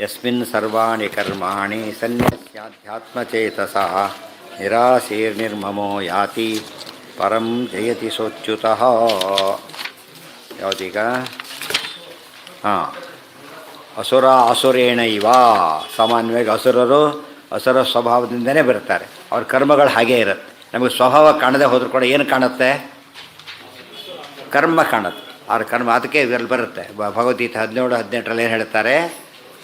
ಯಸ್ಮಿನ್ ಸರ್ವಾಣಿ ಕರ್ಮಾಣಿ ಸನ್ಯಸ್ಯಾಧ್ಯಾತ್ಮಚೇತಸಃ ನಿರಾಸೀರ್ನಿರ್ಮಮೋ ಯಾತಿ ಪರಂ ಜಯತಿ ಸೋಚ್ಯುತಃ. ಯಾವುದೀಗ? ಹಾಂ, ಅಸುರ ಅಸುರೇಣ ಇವ. ಸಾಮಾನ್ಯವಾಗಿ ಅಸುರ ಸ್ವಭಾವದಿಂದನೇ ಬರ್ತಾರೆ. ಅವ್ರ ಕರ್ಮಗಳು ಹಾಗೇ ಇರುತ್ತೆ. ನಮಗೆ ಸ್ವಭಾವ ಕಾಣದೆ ಹೋದ್ರೂ ಕೂಡ ಏನು ಕಾಣುತ್ತೆ? ಕರ್ಮ ಕಾಣುತ್ತೆ. ಅವ್ರ ಕರ್ಮ ಅದಕ್ಕೆ ಇದರಲ್ಲಿ ಬರುತ್ತೆ. ಭಗವದ್ಗೀತೆ 17:18 ಏನು ಹೇಳ್ತಾರೆ?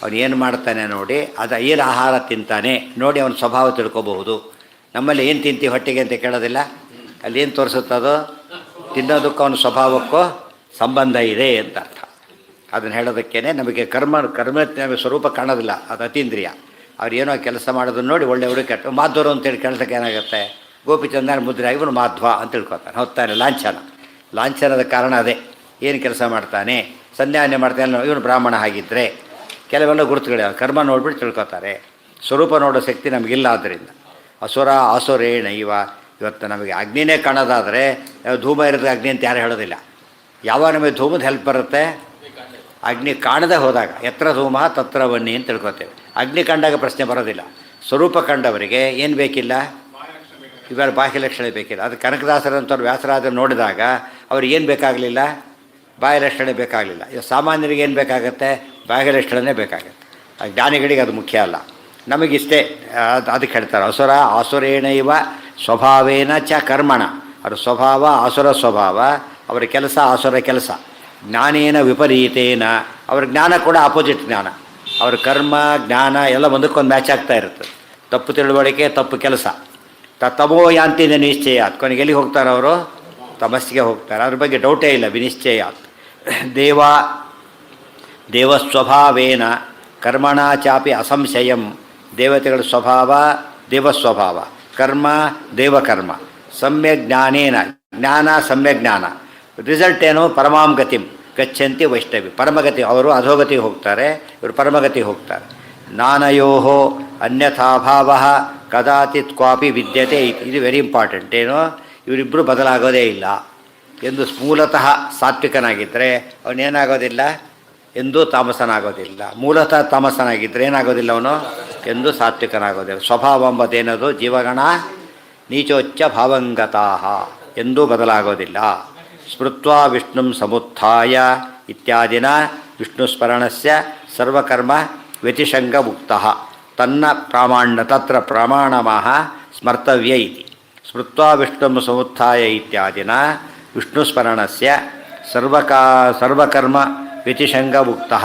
ಅವನು ಏನು ಮಾಡ್ತಾನೆ ನೋಡಿ, ಅದು ಏನು ಆಹಾರ ತಿಂತಾನೆ ನೋಡಿ ಅವನ ಸ್ವಭಾವ ತಿಳ್ಕೊಬಹುದು. ನಮ್ಮಲ್ಲಿ ಏನು ತಿಂತೀವಿ ಹೊಟ್ಟೆಗೆ ಅಂತ ಕೇಳೋದಿಲ್ಲ. ಅಲ್ಲಿ ಏನು ತೋರಿಸುತ್ತದೋ ತಿನ್ನೋದಕ್ಕೂ ಅವನ ಸ್ವಭಾವಕ್ಕೂ ಸಂಬಂಧ ಇದೆ ಅಂತ ಅರ್ಥ. ಅದನ್ನು ಹೇಳೋದಕ್ಕೇ ನಮಗೆ ಕರ್ಮ ನಮಗೆ ಸ್ವರೂಪ ಕಾಣೋದಿಲ್ಲ, ಅದು ಅತೀಂದ್ರಿಯ. ಅವ್ರು ಏನೋ ಕೆಲಸ ಮಾಡೋದನ್ನು ನೋಡಿ ಒಳ್ಳೆಯವರು ಕೆಟ್ಟ ಮಾಧ್ವರು ಅಂತೇಳಿ ಕೇಳ್ಸೋಕ್ಕೆ ಏನಾಗುತ್ತೆ? ಗೋಪಿಚಂದ್ರ ಮುದ್ರೆ ಆಗಿ ಇವನು ಮಾಧ್ವ ಅಂತ ತಿಳ್ಕೊತಾನೆ. ಹೊತ್ತಾನೆ ಲಾಂಛನದ ಕಾರಣ ಅದೇ. ಏನು ಕೆಲಸ ಮಾಡ್ತಾನೆ, ಸಂಧ್ಯಾನೆ ಮಾಡ್ತಾನೆ, ಇವನು ಬ್ರಾಹ್ಮಣ ಆಗಿದ್ದರೆ ಕೆಲವೆಲ್ಲ ಗುರುತುಗಳೇ. ಕರ್ಮ ನೋಡ್ಬಿಟ್ಟು ತಿಳ್ಕೊತಾರೆ. ಸ್ವರೂಪ ನೋಡೋ ಶಕ್ತಿ ನಮಗಿಲ್ಲ. ಆದ್ದರಿಂದ ಅಸುರೇಣ ಇವ. ಇವತ್ತು ನಮಗೆ ಅಗ್ನಿನೇ ಕಾಣೋದಾದರೆ ಧೂಮ ಇರೋದು ಅಗ್ನಿ ಅಂತ ಯಾರು ಹೇಳೋದಿಲ್ಲ. ಯಾವಾಗ ನಮಗೆ ಧೂಮದ ಹೆಲ್ಪ್ ಬರುತ್ತೆ? ಅಗ್ನಿ ಕಾಣದೆ ಹೋದಾಗ. ಎತ್ರ ಧೂಮ ತತ್ರ ಬನ್ನಿ ಅಂತ ತಿಳ್ಕೊತೇವೆ. ಅಗ್ನಿ ಕಂಡಾಗ ಪ್ರಶ್ನೆ ಬರೋದಿಲ್ಲ. ಸ್ವರೂಪ ಕಂಡವರಿಗೆ ಏನು ಬೇಕಿಲ್ಲ? ಇವೆಲ್ಲ ಬಾಹ್ಯ ಲಕ್ಷಣ ಬೇಕಿಲ್ಲ. ಅದು ಕನಕದಾಸರಂಥವ್ರು ವ್ಯಾಸರಾಜರು ನೋಡಿದಾಗ ಅವ್ರಿಗೆ ಏನು ಬೇಕಾಗಲಿಲ್ಲ? ಬಾಹ್ಯ ಲಕ್ಷಣ ಬೇಕಾಗಲಿಲ್ಲ. ಈಗ ಸಾಮಾನ್ಯರಿಗೆ ಏನು ಬೇಕಾಗತ್ತೆ? ಬಾಹ್ಯ ಲಕ್ಷಣನೇ ಬೇಕಾಗತ್ತೆ. ಜ್ಞಾನಿಗಳಿಗೆ ಅದು ಮುಖ್ಯ ಅಲ್ಲ. ನಮಗಿಷ್ಟೇ. ಅದಕ್ಕೆ ಹೇಳ್ತಾರೆ ಅಸುರೇಣ ಇವ ಸ್ವಭಾವೇನ ಚ ಕರ್ಮಣ. ಅವ್ರ ಸ್ವಭಾವ ಆಸುರ ಸ್ವಭಾವ, ಅವರ ಕೆಲಸ ಆಸುರ ಕೆಲಸ. ಜ್ಞಾನೇನ ವಿಪರೀತೇನ, ಅವ್ರ ಜ್ಞಾನ ಕೂಡ ಅಪೋಸಿಟ್ ಜ್ಞಾನ. ಅವ್ರ ಕರ್ಮ ಜ್ಞಾನ ಎಲ್ಲ ಒಂದಕ್ಕೊಂದು ಮ್ಯಾಚ್ ಆಗ್ತಾ ಇರುತ್ತೆ. ತಪ್ಪು ತಿಳುವಳಿಕೆ, ತಪ್ಪು ಕೆಲಸ. ತಮೋ ಯಾಂತಿನ ನಿಶ್ಚಯ. ಕೊನೆಗೆ ಎಲ್ಲಿಗೆ ಹೋಗ್ತಾರೆ ಅವರು? ತಮಸ್ಸಿಗೆ ಹೋಗ್ತಾರೆ. ಅದ್ರ ಬಗ್ಗೆ ಡೌಟೇ ಇಲ್ಲ. ವಿನಿಶ್ಚಯ ದೇವಸ್ವಭಾವೇನ ಕರ್ಮಣ ಚಾಪಿ ಅಸಂಶಯಂ. ದೇವತೆಗಳ ಸ್ವಭಾವ ದೇವಸ್ವಭಾವ, ಕರ್ಮ ದೇವಕರ್ಮ. ಸಮ್ಯಕ್ ಜ್ಞಾನೇನ, ಜ್ಞಾನ ಸಮ್ಯಕ್ ಜ್ಞಾನ. ರಿಸಲ್ಟ್ ಏನು? ಪರಮಾಂ ಗತಿಂ ಗಚ್ಚಂತಿ ವೈಷ್ಣವಿ. ಪರಮಗತಿ. ಅವರು ಅಧೋಗತಿಗೆ ಹೋಗ್ತಾರೆ, ಇವರು ಪರಮಗತಿಗೆ ಹೋಗ್ತಾರೆ. ನಾನಯೋ ಅನ್ಯಥಾಭಾವ ಕದಾಚಿತ್ ಕ್ವಾಪಿ ವಿದ್ಯತೆ. ಇದು ವೆರಿ ಇಂಪಾರ್ಟೆಂಟ್. ಏನು? ಇವರಿಬ್ಬರು ಬದಲಾಗೋದೇ ಇಲ್ಲ. ಎಂದು ಮೂಲತಃ ಸಾತ್ವಿಕನಾಗಿದ್ದರೆ ಅವನೇನಾಗೋದಿಲ್ಲ, ಎಂದೂ ತಾಮಸನಾಗೋದಿಲ್ಲ. ಮೂಲತಃ ತಾಮಸನಾಗಿದ್ದರೆ ಏನಾಗೋದಿಲ್ಲ ಅವನು? ಎಂದೂ ಸಾತ್ವಿಕನಾಗೋದಿಲ್ಲ. ಸ್ವಭಾವ ಎಂಬುದೇನದು? ಜೀವಗಣ ನೀಚೋಚ್ಚ ಭಾವಂಗತಾ, ಎಂದೂ ಬದಲಾಗೋದಿಲ್ಲ. ಸ್ಮೃತ್ವಾ ವಿಷ್ಣು ಸಮುತ್ಥಾಯ ಇತ್ಯಾದಿನ ವಿಷ್ಣುಸ್ಮರಣಸ್ಯ ಸರ್ವಕರ್ಮ ವ್ಯತಿಷಂಗ ಮುಕ್ತಃ ತನ್ನ ತತ್ರ ಪ್ರಮಾಣಮಃ ಸ್ಮರ್ತವ್ಯ ಇತಿ. ಸ್ಮೃತ್ವಾ ವಿಷ್ಣು ಸಮುತ್ಥಾಯ ಇತ್ಯಾದಿನ ವಿಷ್ಣುಸ್ಮರಣಸ್ಯ ಸರ್ವಕರ್ಮ ವ್ಯತಿಷಂಗ ಮುಕ್ತಃ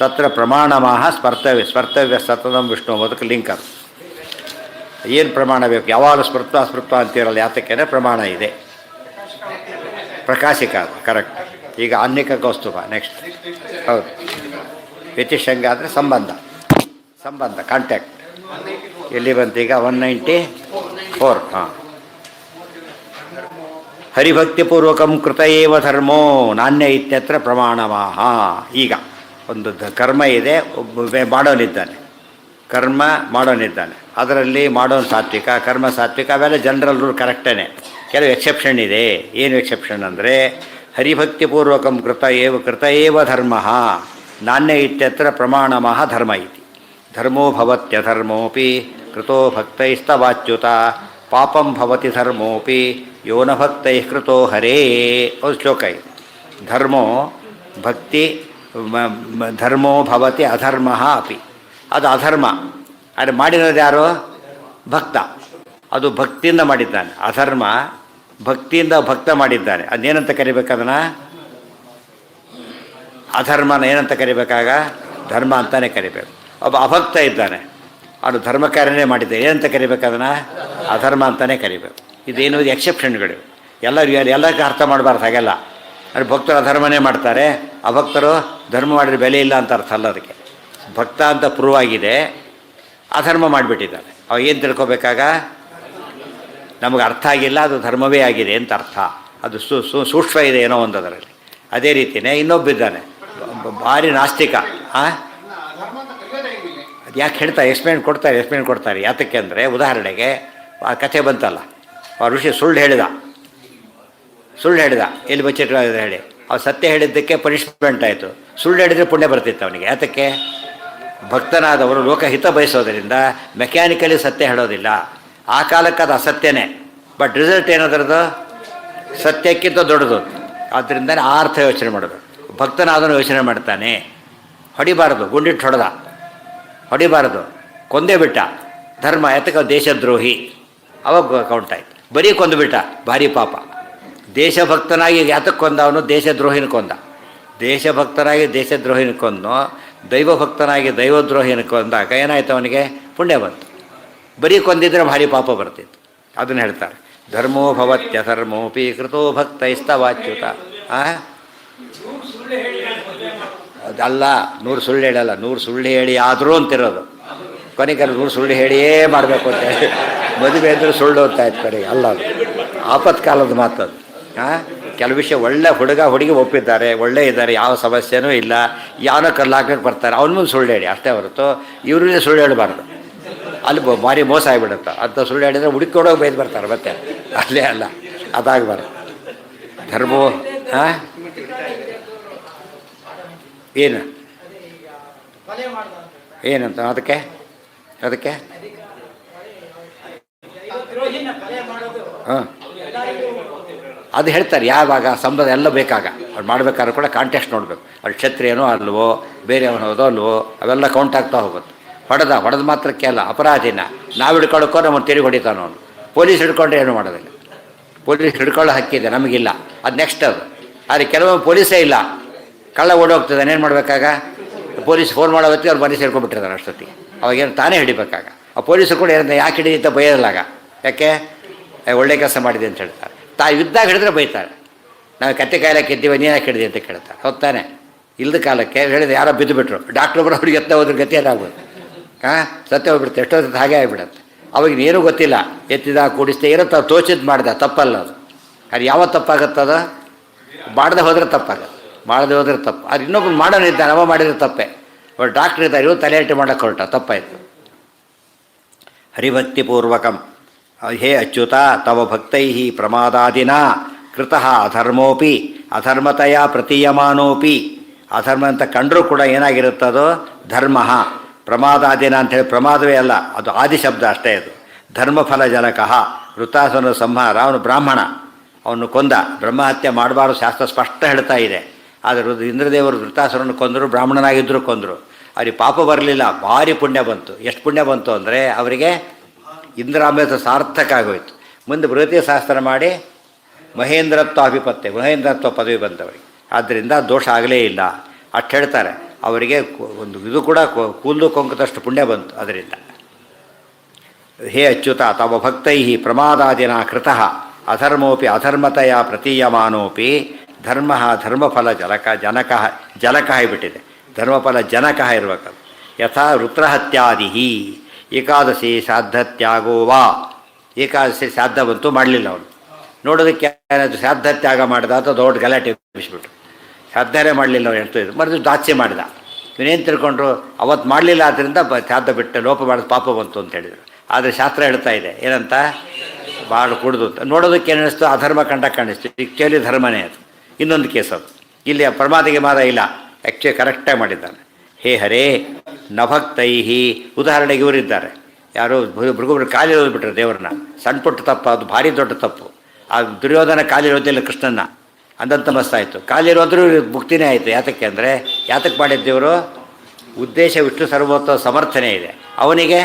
ತತ್ರ ಪ್ರಮಾಣಮಃ ಸ್ಮರ್ತವ್ಯ ಸತತಂ ವಿಷ್ಣು ಅದಕ್ಕೆ ಲಿಂಕ್. ಅದು ಏನು ಪ್ರಮಾಣ ಬೇಕು? ಯಾವಾಗ ಸ್ಮೃತ್ವ ಅಂತಿರಲ್ಲ. ಯಾತಕ್ಕೆ? ಪ್ರಮಾಣ ಇದೆ. ಪ್ರಕಾಶಿಕ. ಕರೆಕ್ಟ್. ಈಗ ಅನ್ಯಕ ಕೌಸ್ತುಭ. ನೆಕ್ಸ್ಟ್. ಹೌದು. ವ್ಯತಿಷಂಗ ಅಂದರೆ ಸಂಬಂಧ ಕಾಂಟ್ಯಾಕ್ಟ್. ಎಲ್ಲಿ ಬಂತೀಗ? 194. ಹಾಂ. ಹರಿಭಕ್ತಿಪೂರ್ವಕಂ ಕೃತ ಏವ ಧರ್ಮೋ ನಾಣ್ಯ ಇತ್ಯತ್ರ ಪ್ರಮಾಣವಾಹ. ಈಗ ಒಂದು ಕರ್ಮ ಇದೆ, ಕರ್ಮ ಮಾಡೋನಿದ್ದಾನೆ. ಅದರಲ್ಲಿ ಮಾಡೋನು ಸಾತ್ವಿಕ, ಕರ್ಮ ಸಾತ್ವಿಕ. ಅವೆಲ್ಲ ಜನರಲ್ ರೂಲ್ ಕರೆಕ್ಟೇ. ಕೆಲವು ಎಕ್ಸೆಪ್ಷನ್ ಇದೆ. ಏನು ಎಕ್ಸೆಪ್ಷನ್ ಅಂದರೆ ಹರಿಭಕ್ತಿಪೂರ್ವಕಂ ಕೃತ ಏವ ಧರ್ಮ ನಾಣ್ಯ ಇತ್ಯತ್ರ ಪ್ರಮಾಣಮಃ ಧರ್ಮ ಇತಿ. ಧರ್ಮೋ ಭವತ್ಯಧರ್ಮೋಪಿ ಕೃತೋ ಭಕ್ತೈಸ್ತವಾಚ್ಯುತ ಪಾಪಂ ಭವತಿ ಧರ್ಮೋಪಿ ಯೋ ನ ಭಕ್ತೈ ಕೃತೋ ಹರೇ. ಒಂದು ಶ್ಲೋಕ ಇದೆ. ಧರ್ಮೋ ಭವತಿ ಅಧರ್ಮ ಅಪಿ. ಅದು ಅಧರ್ಮ. ಅದು ಮಾಡಿರೋದು ಯಾರು? ಭಕ್ತ. ಅದು ಭಕ್ತಿಯಿಂದ ಮಾಡಿದ್ದಾನೆ. ಅಧರ್ಮ ಭಕ್ತಿಯಿಂದ ಭಕ್ತ ಮಾಡಿದ್ದಾನೆ. ಅದೇನಂತ ಕರಿಬೇಕು? ಅದನ್ನು ಅಧರ್ಮನ ಏನಂತ ಕರಿಬೇಕಾಗ? ಧರ್ಮ ಅಂತಲೇ ಕರಿಬೇಕು. ಒಬ್ಬ ಅಭಕ್ತ ಇದ್ದಾನೆ, ಅದು ಧರ್ಮ ಕಾರ್ಯನೇ ಮಾಡಿದ್ದೆ. ಏನಂತ ಕರಿಬೇಕು? ಅದನ್ನು ಅಧರ್ಮ ಅಂತಲೇ ಕರಿಬೇಕು. ಇದೇನು ಎಕ್ಸೆಪ್ಷನ್ಗಳು. ಎಲ್ಲರಿಗೂ ಅರ್ಥ ಮಾಡಬಾರ್ದು ಹಾಗೆಲ್ಲ. ಅದು ಭಕ್ತರು ಅಧರ್ಮನೇ ಮಾಡ್ತಾರೆ, ಅಭಕ್ತರು ಧರ್ಮ ಮಾಡಿದ್ರೆ ಬೆಲೆ ಇಲ್ಲ ಅಂತ ಅರ್ಥ ಅಲ್ಲ. ಅದಕ್ಕೆ ಭಕ್ತ ಅಂತ ಪ್ರೂವ್ ಆಗಿದೆ, ಅಧರ್ಮ ಮಾಡಿಬಿಟ್ಟಿದ್ದಾನೆ. ಅವ ಏನು ತಿಳ್ಕೊಬೇಕಾಗ? ನಮಗೆ ಅರ್ಥ ಆಗಿಲ್ಲ, ಅದು ಧರ್ಮವೇ ಆಗಿದೆ ಅಂತ ಅರ್ಥ. ಅದು ಸೂಕ್ಷ್ಮ ಇದೆ ಏನೋ ಒಂದು ಅದರಲ್ಲಿ. ಅದೇ ರೀತಿಯೇ ಇನ್ನೊಬ್ಬಿದ್ದಾನೆ, ಭಾರಿ ನಾಸ್ತಿಕ. ಅದು ಯಾಕೆ ಹೇಳ್ತಾರೆ? ಎಕ್ಸ್ಪ್ಲೇನ್ ಕೊಡ್ತಾರೆ. ಯಾತಕ್ಕೆ ಅಂದರೆ, ಉದಾಹರಣೆಗೆ ಆ ಕಥೆ ಬಂತಲ್ಲ, ಆ ಋಷಿ ಸುಳ್ಳು ಹೇಳಿದ, ಎಲ್ಲಿ ಬಚ್ಚಿಟ್ಟು ಹೇಳಿ. ಅವ್ರು ಸತ್ಯ ಹೇಳಿದ್ದಕ್ಕೆ ಪನಿಷ್ಮೆಂಟ್ ಆಯಿತು. ಸುಳ್ಳು ಹೇಳಿದರೆ ಪುಣ್ಯ ಬರ್ತಿತ್ತು ಅವನಿಗೆ. ಯಾತಕ್ಕೆ? ಭಕ್ತನಾದವರು ಲೋಕಹಿತ ಬಯಸೋದರಿಂದ ಮೆಕ್ಯಾನಿಕಲಿ ಸತ್ಯ ಹೇಳೋದಿಲ್ಲ. ಆ ಕಾಲಕ್ಕೆ ಅದು ಅಸತ್ಯನೇ, ಬಟ್ ರಿಸಲ್ಟ್ ಏನದರದು ಸತ್ಯಕ್ಕಿಂತ ದೊಡ್ಡದು. ಆದ್ದರಿಂದ ಆ ಅರ್ಥ ಯೋಚನೆ ಮಾಡಬೇಕು. ಭಕ್ತನಾದನು ಯೋಚನೆ ಮಾಡ್ತಾನೆ, ಹೊಡಿಬಾರ್ದು, ಗುಂಡಿಟ್ಟು ಹೊಡಿಬಾರ್ದು, ಕೊಂದೇ ಬಿಟ್ಟ, ಧರ್ಮ ಯಾತಕ ದೇಶದ್ರೋಹಿ, ಅವಾಗ ಕೌಂಟ್ ಆಯ್ತು. ಬರೀ ಕೊಂದುಬಿಟ್ಟ, ಭಾರಿ ಪಾಪ. ದೇಶಭಕ್ತನಾಗಿ ಯಾತಕ್ಕೆ ಕೊಂದ ಅವನು? ದೇಶದ್ರೋಹಿನ ಕೊಂದ. ದೇಶಭಕ್ತನಾಗಿ ದೇಶದ್ರೋಹಿನ ಕೊಂದು, ದೈವಭಕ್ತನಾಗಿ ದೈವದ್ರೋಹಿನ ಕೊಂದಾಗ ಏನಾಯ್ತು? ಅವನಿಗೆ ಪುಣ್ಯ ಬಂತು. ಬರೀ ಕೊಂದಿದ್ರೆ ಭಾರಿ ಪಾಪ ಬರ್ತಿತ್ತು. ಅದನ್ನು ಹೇಳ್ತಾರೆ, ಧರ್ಮೋ ಭವತ್ಯಧರ್ಮೋಪಿ ಕೃತೋ ಭಕ್ತೈಸ್ತವಾಚ್ಯುತ. ಅದಲ್ಲ, 100 ಸುಳ್ಳು ಹೇಳಲ್ಲ, 100 ಸುಳ್ಳು ಹೇಳಿ ಆದರೂ ಅಂತಿರೋದು. ಕೊನೆಗೆ 100 ಸುಳ್ಳು ಹೇಳಿಯೇ ಮಾಡಬೇಕು ಅಂತೇಳಿ ಮದುವೆ ಅಂದರೆ ಸುಳ್ಳು ಅಂತ ಆಯ್ತು ಕಡೆಗೆ. ಅಲ್ಲ, ಅದು ಆಪತ್ಕಾಲದ ಮಾತದು. ಕೆಲವು ವಿಷಯ ಒಳ್ಳೆ ಹುಡುಗ ಹುಡುಗಿ ಒಪ್ಪಿದ್ದಾರೆ, ಒಳ್ಳೆ ಇದ್ದಾರೆ, ಯಾವ ಸಮಸ್ಯೆನೂ ಇಲ್ಲ, ಯಾವನೋ ಕಲ್ಲಾಕಕ್ಕೆ ಬರ್ತಾರೆ, ಅವನ ಮುಂದೆ ಸುಳ್ಳು ಹೇಳಿ ಅಷ್ಟೇ ಹೊರತು ಇವ್ರಿಗೆ ಸುಳ್ಳು ಹೇಳಬಾರ್ದು. ಅಲ್ಲಿ ಭಾರಿ ಮೋಸ ಆಗಿಬಿಡುತ್ತೆ. ಅಂತ ಸುಳ್ಳು ಹೇಳಿದರೆ ಹುಡುಕೊಡೋಗಿ ಬೈದು ಬರ್ತಾರೆ ಮತ್ತೆ. ಅಲ್ಲೇ ಅಲ್ಲ, ಅದಾಗಬಾರ್ದು. ಧರ್ಮೋ ಏನು ಏನಂತ ಅದಕ್ಕೆ ಹಾಂ ಅದು ಹೇಳ್ತಾರೆ. ಯಾವಾಗ ಸಂಬಂಧ ಎಲ್ಲ ಬೇಕಾಗ ಅವ್ರು ಮಾಡಬೇಕಾದ್ರೂ ಕೂಡ ಕಾಂಟೆಕ್ಸ್ಟ್ ನೋಡಬೇಕು. ಅವ್ರು ಕ್ಷತ್ರಿಯನೋ ಅಲ್ವೋ, ಬೇರೆಯವನೋದೋ ಅಲ್ವೋ, ಅವೆಲ್ಲ ಕೌಂಟ್ ಆಗ್ತಾ ಹೋಗುತ್ತೆ. ಹೊಡೆದ ಮಾತ್ರಕ್ಕೆ ಅಲ್ಲ, ಅಪರಾಧಿನ ನಾವು ಹಿಡ್ಕೊಳ್ಳೋಕ್ಕೋ ನಮ್ಮನ್ನು ತಿರುಗಿ ಹೊಡಿತಾನೋ ಅವನು. ಪೊಲೀಸ್ ಹಿಡ್ಕೊಂಡ್ರೆ ಏನೂ ಮಾಡೋದಿಲ್ಲ. ಪೊಲೀಸ್ ಹಿಡ್ಕೊಳ್ಳೋ ಹಕ್ಕಿದೆ, ನಮಗಿಲ್ಲ. ಅದು ನೆಕ್ಸ್ಟ್ ಅದು. ಆದರೆ ಕೆಲವೊಮ್ಮೆ ಪೊಲೀಸೇ ಇಲ್ಲ, ಕಳ್ಳ ಓಡೋಗ್ತದೆ, ಏನು ಮಾಡಬೇಕಾಗ? ಪೊಲೀಸ್ ಫೋನ್ ಮಾಡೋ ಹೊತ್ತಿಗೆ ಅವ್ರು ಮನೆ ಸೇರ್ಕೊಂಡ್ಬಿಟ್ಟಿರ್ತಾರೆ ಅಷ್ಟೊತ್ತಿಗೆ. ಅವಾಗೇನು ತಾನೇ ಹಿಡಿಬೇಕಾಗ. ಆ ಪೊಲೀಸರು ಕೂಡ ಏನಂತ ಯಾಕೆ ಹಿಡಿದಿ ಅಂತ ಬೈಯಲಾಗ. ಯಾಕೆ? ಒಳ್ಳೆ ಕೆಲಸ ಮಾಡಿದೆ ಅಂತ ಹೇಳ್ತಾರೆ. ಯುದ್ಧ ಹಿಡಿದ್ರೆ ಬೈತಾರೆ. ನಾವು ಕತ್ತೆ ಕಾಯಲಕ್ಕೆ ಇದ್ದೀವಿ, ನೀನು ಯಾಕೆ ಹಿಡಿದಿ ಅಂತ ಕೇಳ್ತಾರೆ. ಹೊತ್ತಾನೆ ಇಲ್ಲದ ಕಾಲಕ್ಕೆ ಹೇಳಿದ್ರೆ ಯಾರೋ ಬಿದ್ದುಬಿಟ್ರು, ಡಾಕ್ಟ್ರು ಕೂಡ ಅವ್ರಿಗೆ ಎತ್ತ ಹೋದ್ರೆ ಗತಿ ಏನಾಗ್ಬೋದು? ಸತ್ಯ ಹೋಗ್ಬಿಡುತ್ತೆ, ಎಷ್ಟೊತ್ತು ಹಾಗೆ ಆಗಿಬಿಡುತ್ತೆ. ಅವಾಗ ಏನೂ ಗೊತ್ತಿಲ್ಲ, ಎತ್ತಿದ ಕೂಡಿಸ್ದೆ ಇರುತ್ತೆ, ತೋಚಿದ್ದು ಮಾಡ್ದೆ, ತಪ್ಪಲ್ಲ ಅದು. ಅದು ಯಾವತ್ತು ತಪ್ಪಾಗುತ್ತದ? ಮಾಡದೆ ಹೋದರೆ ತಪ್ಪಾಗತ್ತೆ, ಮಾಡದೆ ಹೋದ್ರೆ ತಪ್ಪು. ಅದು ಇನ್ನೊಬ್ಬರು ಮಾಡೋನಿದ್ದಾನೆ, ಅವ ಮಾಡಿದ್ರೆ ತಪ್ಪೆ. ಅವ್ರು ಡಾಕ್ಟ್ರ್ ಇದ್ದಾರೆ, ಇವರು ತಲೆಹರಟೆ ಮಾಡೋಕ್ಕೆ ಹೊರಟ, ತಪ್ಪಾಯಿತು. ಹರಿಭಕ್ತಿಪೂರ್ವಕಂ ಹೇ ಅಚ್ಯುತ ತವ ಭಕ್ತೈ ಪ್ರಮಾದಾದಿನ ಕೃತಃ ಅಧರ್ಮೋಪಿ ಅಧರ್ಮತೆಯ ಪ್ರತೀಯಮಾನೋಪಿ. ಅಧರ್ಮ ಅಂತ ಕಂಡರೂ ಕೂಡ ಏನಾಗಿರುತ್ತದೋ ಧರ್ಮ. ಪ್ರಮಾದಾದಿನ ಅಂಥೇಳಿ ಪ್ರಮಾದವೇ ಅಲ್ಲ, ಅದು ಆದಿಶಬ್ದ ಅಷ್ಟೇ. ಅದು ಧರ್ಮಫಲ ಜನಕಃ. ವೃತ್ತಾಸುರನ ಸಂಹಾರ, ಅವನು ಬ್ರಾಹ್ಮಣ, ಅವನು ಕೊಂದ. ಬ್ರಹ್ಮಹತ್ಯೆ ಮಾಡಬಾರ್ದು ಶಾಸ್ತ್ರ ಸ್ಪಷ್ಟ ಹೇಳ್ತಾ ಇದೆ. ಆದರೆ ಇಂದ್ರದೇವರು ವೃತ್ತಾಸುರನ್ನು ಕೊಂದರು, ಬ್ರಾಹ್ಮಣನಾಗಿದ್ದರೂ ಕೊಂದರು. ಅವ್ರಿಗೆ ಪಾಪ ಬರಲಿಲ್ಲ, ಭಾರಿ ಪುಣ್ಯ ಬಂತು. ಎಷ್ಟು ಪುಣ್ಯ ಬಂತು ಅಂದರೆ ಅವರಿಗೆ ಇಂದ್ರಾಮೃತ ಸಾರ್ಥಕ ಆಗೋಯ್ತು. ಮುಂದೆ ಬೃಹತಿ ಶಾಸ್ತ್ರ ಮಾಡಿ ಮಹೇಂದ್ರತ್ವ ಅಭಿಪತ್ತೆ, ಮಹೇಂದ್ರತ್ವ ಪದವಿ ಬಂದವರಿಗೆ. ಆದ್ದರಿಂದ ದೋಷ ಆಗಲೇ ಇಲ್ಲ. ಅಷ್ಟು ಹೇಳ್ತಾರೆ. ಅವರಿಗೆ ಒಂದು ಇದು ಕೂಡ ಕೂದಲು ಕೊಂಕದಷ್ಟು ಪುಣ್ಯ ಬಂತು ಅದರಿಂದ. ಹೇ ಅಚ್ಯುತ ತವ ಭಕ್ತೈ ಪ್ರಮಾದಾದಿನ ಕೃತಃ ಅಧರ್ಮೋಪಿ ಅಧರ್ಮತೆಯ ಪ್ರತೀಯಮಾನೋಪಿ ಧರ್ಮ ಧರ್ಮಫಲ ಜನಕ ಆಗಿಬಿಟ್ಟಿದೆ. ಧರ್ಮಫಲ ಜನಕ ಇರಬೇಕದು. ಯಥಾ ವೃತ್ರಹತ್ಯಾದಿ ಏಕಾದಶಿ ಶ್ರಾದ್ಧತ್ಯಾಗೋ ವಾ. ಏಕಾದಶಿ ಶ್ರಾದ್ದ ಬಂತು, ಮಾಡಲಿಲ್ಲ ಅವನು. ನೋಡೋದಕ್ಕೆ ಶ್ರಾದ್ಧತ್ಯಾಗ ಮಾಡಿದ ಅಂತ ದೊಡ್ಡ ಗಲಾಟೆ ಬಿಸಿಬಿಟ್ರು. ಶ್ರಾದ್ದನೇ ಮಾಡಲಿಲ್ಲ ಅವನು, ಹೇಳ್ತಿದ್ದು ಮರೆದು ದಾಸ್ಯ ಮಾಡಿದ. ಇವನೇನು ತಿಳ್ಕೊಂಡ್ರು, ಅವತ್ತು ಮಾಡಲಿಲ್ಲ ಆದ್ದರಿಂದ ಶ್ರಾದ್ದ ಬಿಟ್ಟು ಲೋಪ ಮಾಡಿದ ಪಾಪ ಬಂತು ಅಂತ ಹೇಳಿದರು. ಆದರೆ ಶಾಸ್ತ್ರ ಹೇಳ್ತಾ ಇದೆ ಏನಂತ, ಭಾಳ ಕುಡಿದು ಅಂತ. ನೋಡೋದಕ್ಕೆ ಏನು ಅನ್ನಿಸ್ತು, ಅಧರ್ಮ ಕಾಣಿಸ್ತು. ಆ್ಯಕ್ಚುಲಿ ಧರ್ಮನೇ ಅದು. ಇನ್ನೊಂದು ಕೇಸ್ ಅದು. ಇಲ್ಲಿ ಪ್ರಮಾದಿಗೆ ಮಾದ ಇಲ್ಲ, ಆ್ಯಕ್ಚುಲಿ ಕರೆಕ್ಟಾಗಿ ಮಾಡಿದ್ದಾನೆ. ಹೇ ಹರೇ ನಭಕ್ತೈ. ಉದಾಹರಣೆಗೆ ಇವರಿದ್ದಾರೆ, ಯಾರು ಭೃಗುಬ್ರು ಕಾಲಿರೋದ್ಬಿಟ್ರೆ ದೇವ್ರನ್ನ. ಸಣ್ಣ ಪುಟ್ಟ ತಪ್ಪು, ಅದು ಭಾರಿ ದೊಡ್ಡ ತಪ್ಪು. ಆ ದುರ್ಯೋಧನ ಕಾಲಿರೋದಿಲ್ಲ ಕೃಷ್ಣನ್ನ, ಅಂದಂತ ಮಸ್ತಾಯಿತು. ಕಾಲಿರೋದ್ರೂ ಮುಕ್ತಿನೇ ಆಯಿತು. ಯಾತಕ್ಕೆ ಅಂದರೆ, ಯಾತಕ್ಕೆ ಮಾಡಿದ್ದೇವರು ಉದ್ದೇಶ ವಿಷ್ಣು ಸರ್ವೋತ್ತಮ ಸಮರ್ಥನೆ ಇದೆ. ಅವನಿಗೆ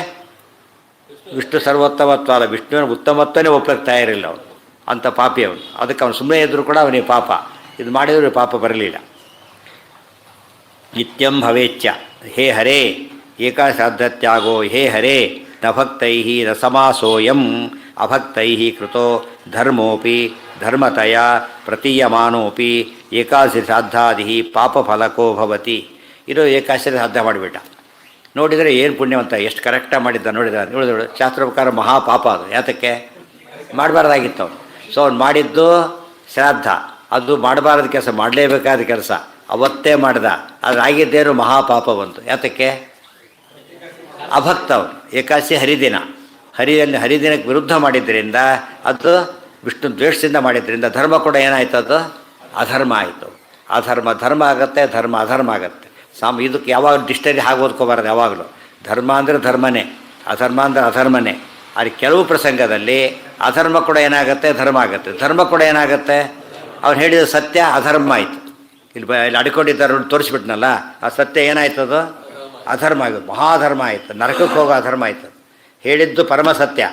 ವಿಷ್ಣು ಸರ್ವೋತ್ತಮತ್ವ ಅಲ್ಲ, ವಿಷ್ಣುವಿನ ಉತ್ತಮತ್ವನೇ ಒಪ್ಪಕ್ಕೆ ತಯಾರಿಲ್ಲ ಅವನು. ಅಂಥ ಪಾಪಿ ಅವನು. ಅದಕ್ಕೆ ಅವನು ಸುಮ್ಮನೆ ಇದ್ದರೂ ಕೂಡ ಅವನಿಗೆ ಪಾಪ. ಇದು ಮಾಡಿದರೂ ಪಾಪ ಬರಲಿಲ್ಲ. ನಿತ್ಯಂ ಭವೇಚ್ಛ ಹೇ ಹರೇ ಏಕಾಶ್ರಾದ್ಧತ್ಯಾಗೋ ಹೇ ಹರೇ ನ ಭಕ್ತೈ ನ ಸಮಾಸೋಯಂ ಅಭಕ್ತೈ ಕೃತೋ ಧರ್ಮೋಪಿ ಧರ್ಮತಯ ಪ್ರತೀಯಮಾನೋಪಿ ಏಕಾದಶಿ ಶ್ರಾದ್ದಾದಿ ಪಾಪಫಲಕೋ ಭವತಿ. ಇದು ಏಕಾದಶಿ ಶ್ರಾದ್ದ ಮಾಡಿಬಿಟ್ಟ. ನೋಡಿದರೆ ಏನು ಪುಣ್ಯವಂತ, ಎಷ್ಟು ಕರೆಕ್ಟಾಗಿ ಮಾಡಿದ್ದ ನೋಡಿದ ಶಾಸ್ತ್ರ ಪ್ರಕಾರ ಮಹಾಪಾಪ ಅದು. ಯಾತಕ್ಕೆ ಮಾಡಬಾರ್ದಾಗಿತ್ತು ಅವನು. ಸೊ ಅವ್ನು ಮಾಡಿದ್ದು ಶ್ರಾದ್ದ, ಅದು ಮಾಡಬಾರ್ದ ಕೆಲಸ, ಮಾಡಲೇಬೇಕಾದ ಕೆಲಸ ಅವತ್ತೇ ಮಾಡ್ದ. ಅದಾಗಿದ್ದೇನು ಮಹಾಪಾಪ ಬಂತು. ಯಾತಕ್ಕೆ? ಅಭಕ್ತ ಅವನು. ಏಕಾದಶಿ ಹರಿದಿನ, ಹರಿದಿನಕ್ಕೆ ವಿರುದ್ಧ ಮಾಡಿದ್ದರಿಂದ, ಅದು ವಿಷ್ಣು ದ್ವೇಷದಿಂದ ಮಾಡಿದ್ದರಿಂದ ಧರ್ಮ ಕೂಡ ಏನಾಯ್ತು, ಅದು ಅಧರ್ಮ ಆಯಿತು. ಅಧರ್ಮ ಧರ್ಮ ಆಗುತ್ತೆ, ಧರ್ಮ ಅಧರ್ಮ ಆಗುತ್ತೆ. ಇದಕ್ಕೆ ಯಾವಾಗ ಡಿಕ್ಷನರಿ ಹಾಗೆ ಓದ್ಕೋಬಾರ್ದು ಯಾವಾಗಲೂ. ಧರ್ಮ ಅಂದರೆ ಧರ್ಮನೇ, ಅಧರ್ಮ ಅಂದರೆ ಅಧರ್ಮನೇ. ಆದರೆ ಕೆಲವು ಪ್ರಸಂಗದಲ್ಲಿ ಅಧರ್ಮ ಕೂಡ ಏನಾಗುತ್ತೆ, ಧರ್ಮ ಆಗುತ್ತೆ. ಧರ್ಮ ಕೂಡ ಏನಾಗುತ್ತೆ, ಅವ್ರು ಹೇಳಿದ ಸತ್ಯ ಅಧರ್ಮ ಆಯಿತು. ಇಲ್ಲಿ ಅಡ್ಕೊಂಡಿದ್ದಾರೆ ತೋರಿಸ್ಬಿಟ್ನಲ್ಲ, ಆ ಸತ್ಯ ಏನಾಯ್ತದು, ಅಧರ್ಮ ಆಗೋದು, ಮಹಾಧರ್ಮ ಆಯಿತು, ನರಕಕ್ಕೆ ಹೋಗೋ ಅಧರ್ಮ ಆಯಿತು. ಹೇಳಿದ್ದು ಪರಮ ಸತ್ಯ,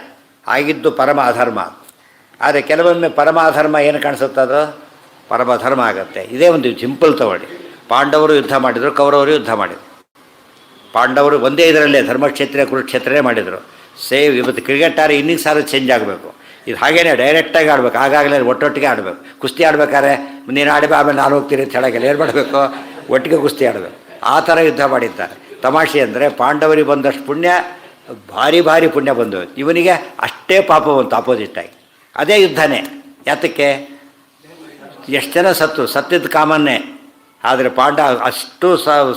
ಆಗಿದ್ದು ಪರಮ ಅಧರ್ಮ. ಆದರೆ ಕೆಲವೊಮ್ಮೆ ಪರಮ ಅಧರ್ಮ ಏನು ಕಾಣಿಸುತ್ತದೋ ಪರಮ ಧರ್ಮ ಆಗುತ್ತೆ. ಇದೇ ಒಂದು ಸಿಂಪಲ್ ತಗೊಳ್ಳಿ. ಪಾಂಡವರು ಯುದ್ಧ ಮಾಡಿದರು, ಕೌರವರು ಯುದ್ಧ ಮಾಡಿದರು. ಪಾಂಡವರು ಒಂದೇ ಇದರಲ್ಲೇ ಧರ್ಮಕ್ಷೇತ್ರ ಕುರುಕ್ಷೇತ್ರನೇ ಮಾಡಿದರು. ಸೇವ್ ಇವತ್ತು ಕ್ರಿಕೆಟ್ ಆಡಿ ಇನ್ನಿಂಗ್ಸ್ ಆದ್ರೂ ಚೇಂಜ್ ಆಗಬೇಕು. ಇದು ಹಾಗೇನೆ ಡೈರೆಕ್ಟಾಗಿ ಆಡಬೇಕು, ಆಗಾಗಲೇ ಒಟ್ಟೊಟ್ಟಿಗೆ ಆಡಬೇಕು. ಕುಸ್ತಿ ಆಡ್ಬೇಕಾದ್ರೆ ನೀನು ಆಡಿ ಆಮೇಲೆ ನಾನು ಹೋಗ್ತೀನಿ ಅಂತ ಹೇಳೋಲ್ಲ, ಏನು ಮಾಡಬೇಕು, ಒಟ್ಟಿಗೆ ಕುಸ್ತಿ ಆಡಬೇಕು. ಆ ಥರ ಯುದ್ಧ ಮಾಡಿದ್ದಾರೆ. ತಮಾಷೆ ಅಂದರೆ ಪಾಂಡವರಿಗೆ ಬಂದಷ್ಟು ಪುಣ್ಯ, ಭಾರಿ ಭಾರಿ ಪುಣ್ಯ ಬಂದು, ಇವನಿಗೆ ಅಷ್ಟೇ ಪಾಪ ಬಂತು ಆಪೋಸಿಟ್ಟಾಗಿ. ಅದೇ ಯುದ್ಧನೇ. ಯಾತಕ್ಕೆ, ಎಷ್ಟು ಜನ ಸತ್ತಿದ್ದ ಕಾಮನ್ನೇ. ಆದರೆ ಅಷ್ಟು